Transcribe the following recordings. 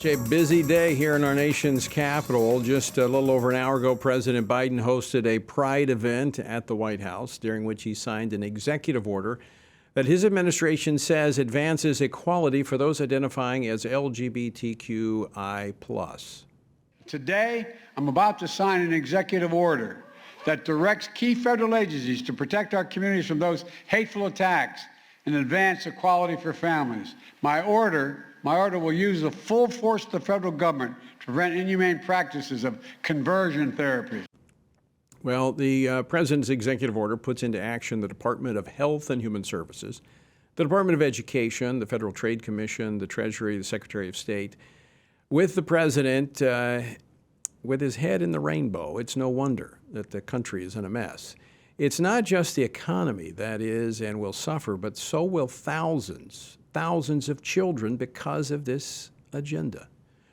A busy day here in our nation's capital. Just a little over an hour ago, President Biden hosted a Pride event at the White House, during which he signed an executive order that his administration says advances equality for those identifying as LGBTQI+. Today, I'm about to sign an executive order that directs key federal agencies to protect our communities from those hateful attacks and advance equality for families. My order will use the full force of the federal government to prevent inhumane practices of conversion therapy. Well, the president's executive order puts into action the Department of Health and Human Services, the Department of Education, the Federal Trade Commission, the Treasury, the Secretary of State. With the president with his head in the rainbow, it's no wonder that the country is in a mess. It's not just the economy that is and will suffer, but so will thousands of children because of this agenda.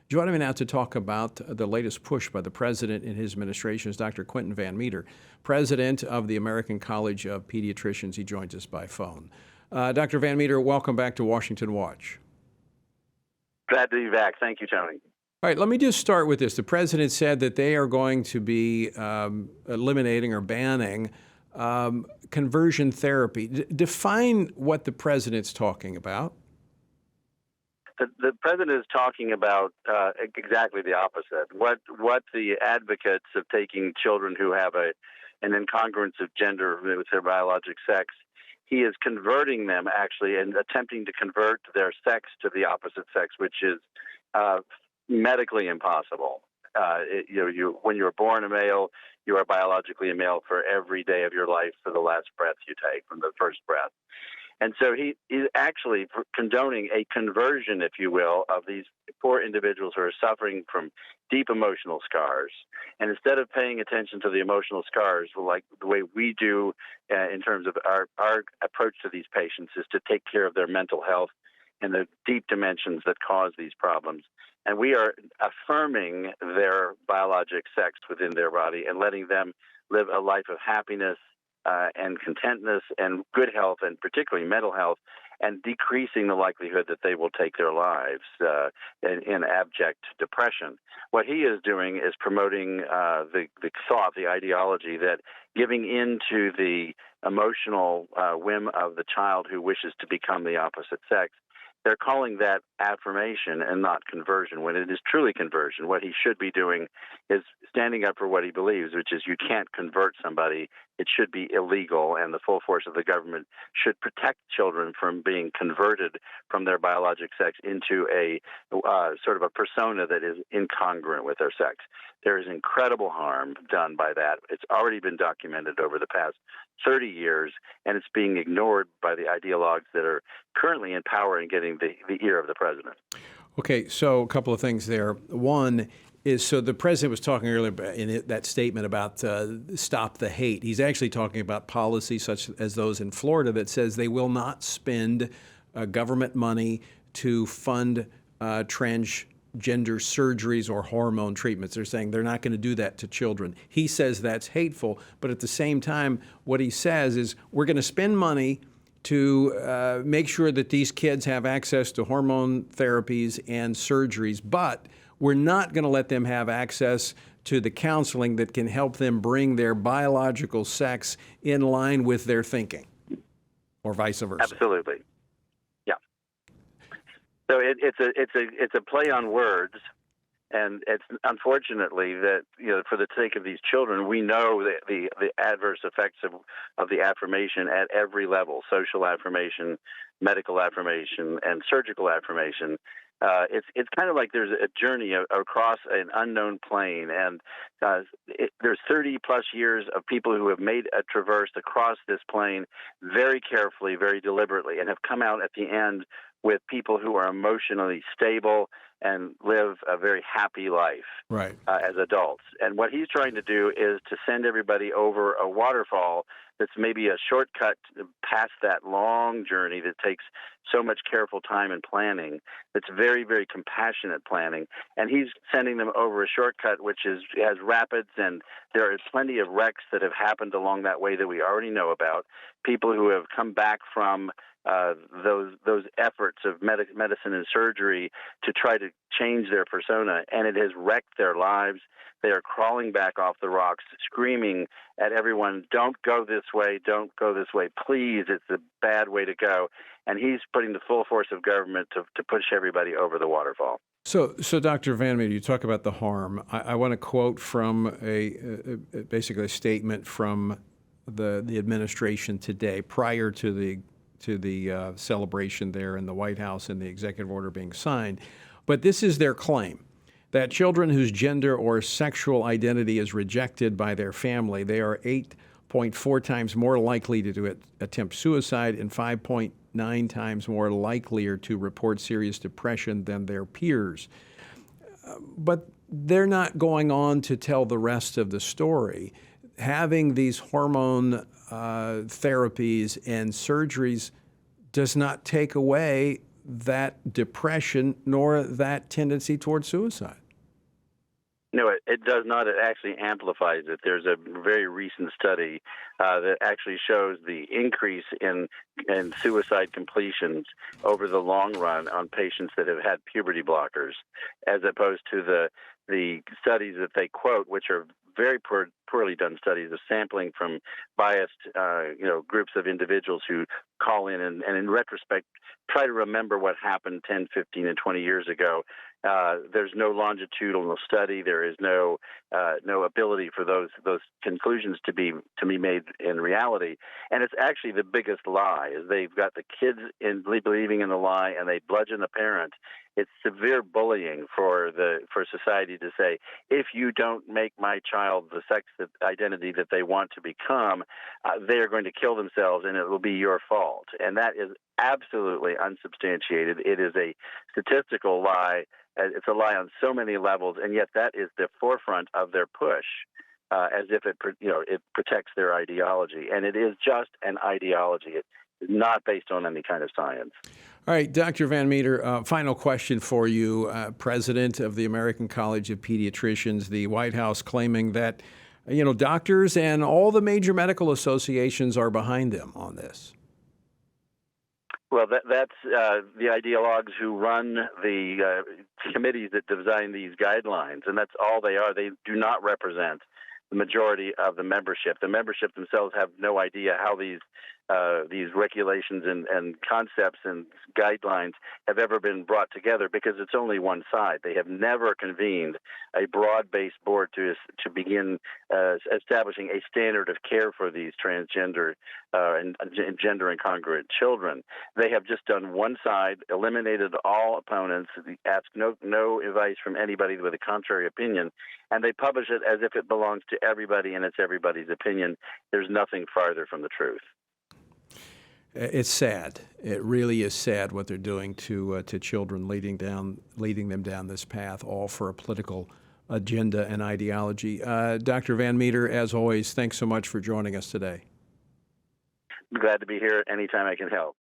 Joining me now to talk about the latest push by the president and his administration is Dr. Quentin Van Meter, president of the American College of Pediatricians. He joins us by phone. Dr. Van Meter, welcome back to Washington Watch. Glad to be back. Thank you, Tony. All right, let me just start with this. The president said that they are going to be eliminating or banning conversion therapy. Define what the president's talking about. The president is talking about exactly the opposite. What the advocates of taking children who have an incongruence of gender with their biologic sex, he is converting them actually and attempting to convert their sex to the opposite sex, which is medically impossible. When you're born a male, you are biologically a male for every day of your life for the last breath you take, from the first breath. And so he is actually condoning a conversion, if you will, of these poor individuals who are suffering from deep emotional scars. And instead of paying attention to the emotional scars, like the way we do in terms of our approach to these patients is to take care of their mental health and the deep dimensions that cause these problems. And we are affirming their biologic sex within their body and letting them live a life of happiness and contentness and good health, and particularly mental health, and decreasing the likelihood that they will take their lives in abject depression. What he is doing is promoting the thought, the ideology that giving in to the emotional whim of the child who wishes to become the opposite sex, they're calling that affirmation and not conversion, when it is truly conversion. What he should be doing is standing up for what he believes, which is you can't convert somebody. It should be illegal, and the full force of the government should protect children from being converted from their biologic sex into a sort of a persona that is incongruent with their sex. There is incredible harm done by that. It's already been documented over the past 30 years, and it's being ignored by the ideologues that are currently in power and getting the ear of the president. Okay, so a couple of things there. One is, so the president was talking earlier in that statement about stop the hate. He's actually talking about policies such as those in Florida that says they will not spend government money to fund transgender surgeries or hormone treatments. They're saying they're not going to do that to children. He says that's hateful, but at the same time, what he says is we're going to spend money to make sure that these kids have access to hormone therapies and surgeries, but we're not going to let them have access to the counseling that can help them bring their biological sex in line with their thinking, or vice versa. Absolutely. Yeah. So it's a play on words, and it's unfortunately that, for the sake of these children, we know that the adverse effects of the affirmation at every level: social affirmation, medical affirmation, and surgical affirmation. It's kind of like there's a journey across an unknown plane, and there's 30 plus years of people who have made a traverse across this plane very carefully, very deliberately, and have come out at the end with people who are emotionally stable and live a very happy life as adults. And what he's trying to do is to send everybody over a waterfall that's maybe a shortcut past that long journey that takes so much careful time and planning, that's very, very compassionate planning. And he's sending them over a shortcut which has rapids, and there is plenty of wrecks that have happened along that way that we already know about. People who have come back from those efforts of medicine and surgery to try to change their persona, and it has wrecked their lives. They are crawling back off the rocks, screaming at everyone, "Don't go this way, don't go this way, please, it's a bad way to go." And he's putting the full force of government to push everybody over the waterfall. So Dr. Van Meter, you talk about the harm. I want to quote from basically a statement from the administration today, prior to the celebration there in the White House and the executive order being signed. But this is their claim, that children whose gender or sexual identity is rejected by their family, they are 8.4 times more likely to attempt suicide and 5.9 times more likelier to report serious depression than their peers. But they're not going on to tell the rest of the story. Having these hormone therapies and surgeries does not take away that depression nor that tendency towards suicide. No, it does not. It actually amplifies it. There's a very recent study that actually shows the increase in suicide completions over the long run on patients that have had puberty blockers, as opposed to the studies that they quote, which are very poorly done studies of sampling from biased groups of individuals who call in and in retrospect try to remember what happened 10, 15, and 20 years ago. There's no longitudinal study. There is no ability for those conclusions to be made in reality. And it's actually the biggest lie, is they've got the kids believing in the lie, and they bludgeon the parent. It's severe bullying for society to say, if you don't make my child the sex identity that they want to become, they are going to kill themselves, and it will be your fault. And that is absolutely unsubstantiated. It is a statistical lie. It's a lie on so many levels, and yet that is the forefront of their push, as if it protects their ideology. And it is just an ideology. It is not based on any kind of science. All right, Dr. Van Meter, final question for you. President of the American College of Pediatricians, the White House claiming that, doctors and all the major medical associations are behind them on this. Well, that's the ideologues who run the committees that design these guidelines, and that's all they are. They do not represent the majority of the membership. The membership themselves have no idea how these regulations and concepts and guidelines have ever been brought together, because it's only one side. They have never convened a broad-based board to begin establishing a standard of care for these transgender and gender incongruent children. They have just done one side, eliminated all opponents, asked no advice from anybody with a contrary opinion, and they publish it as if it belongs to everybody and it's everybody's opinion. There's nothing farther from the truth. It's sad. It really is sad what they're doing to children, leading them down this path, all for a political agenda and ideology. Dr. Van Meter, as always, thanks so much for joining us today. I'm glad to be here anytime I can help.